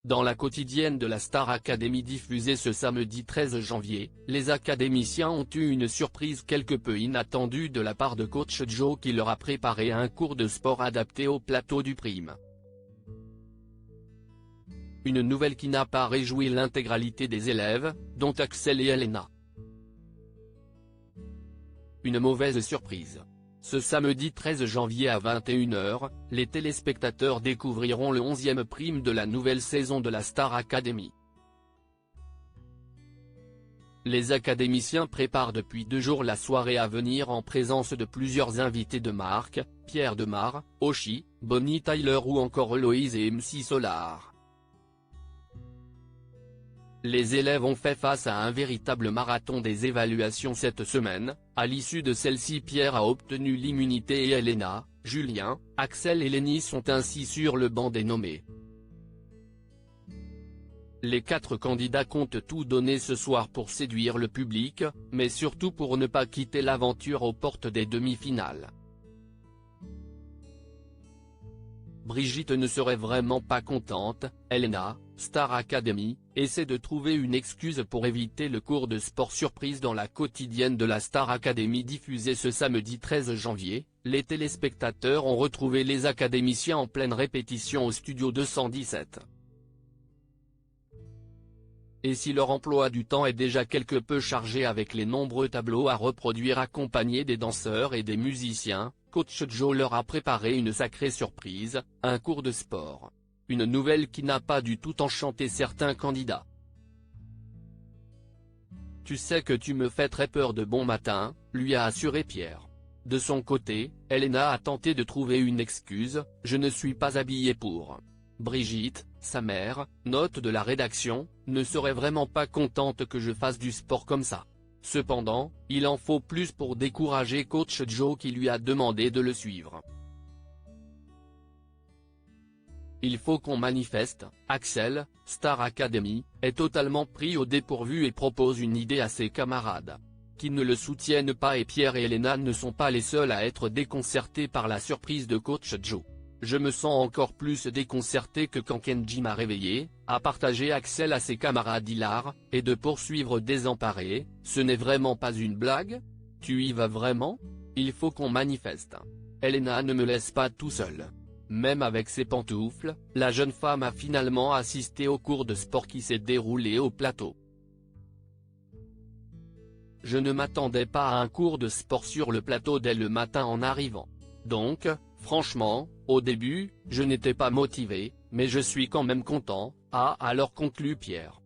Dans la quotidienne de la Star Academy diffusée ce samedi 13 janvier, les académiciens ont eu une surprise quelque peu inattendue de la part de coach Joe qui leur a préparé un cours de sport adapté au plateau du Prime. Une nouvelle qui n'a pas réjoui l'intégralité des élèves, dont Axel et Elena. Une mauvaise surprise. Ce samedi 13 janvier à 21h, les téléspectateurs découvriront le 11e Prime de la nouvelle saison de la Star Academy. Les académiciens préparent depuis 2 jours la soirée à venir en présence de plusieurs invités de marque, Pierre Demar, Oshi, Bonnie Tyler ou encore Héloïse et MC Solar. Les élèves ont fait face à un véritable marathon des évaluations cette semaine. À l'issue de celle-ci, Pierre a obtenu l'immunité et Elena, Julien, Axel et Lenny sont ainsi sur le banc des nommés. Les 4 candidats comptent tout donner ce soir pour séduire le public, mais surtout pour ne pas quitter l'aventure aux portes des demi-finales. Brigitte ne serait vraiment pas contente. Elena, Star Academy, essaie de trouver une excuse pour éviter le cours de sport surprise dans la quotidienne de la Star Academy diffusée ce samedi 13 janvier, les téléspectateurs ont retrouvé les académiciens en pleine répétition au studio 217. Et si leur emploi du temps est déjà quelque peu chargé avec les nombreux tableaux à reproduire accompagnés des danseurs et des musiciens, coach Joe leur a préparé une sacrée surprise, un cours de sport. Une nouvelle qui n'a pas du tout enchanté certains candidats. « Tu sais que tu me fais très peur de bon matin », lui a assuré Pierre. De son côté, Elena a tenté de trouver une excuse, « Je ne suis pas habillée pour ». Brigitte, sa mère, note de la rédaction, ne serait vraiment pas contente que je fasse du sport comme ça. Cependant, il en faut plus pour décourager coach Joe qui lui a demandé de le suivre. Il faut qu'on manifeste. Axel, Star Academy, est totalement pris au dépourvu et propose une idée à ses camarades. Qui ne le soutiennent pas et Pierre et Elena ne sont pas les seuls à être déconcertés par la surprise de coach Joe. Je me sens encore plus déconcerté que quand Kenji m'a réveillé, a partagé Axel à ses camarades hilars, et de poursuivre désemparé, ce n'est vraiment pas une blague ? Tu y vas vraiment ? Il faut qu'on manifeste. Elena ne me laisse pas tout seul. Même avec ses pantoufles, la jeune femme a finalement assisté au cours de sport qui s'est déroulé au plateau. Je ne m'attendais pas à un cours de sport sur le plateau dès le matin en arrivant. Donc, franchement, au début, je n'étais pas motivé, mais je suis quand même content, a alors conclu Pierre.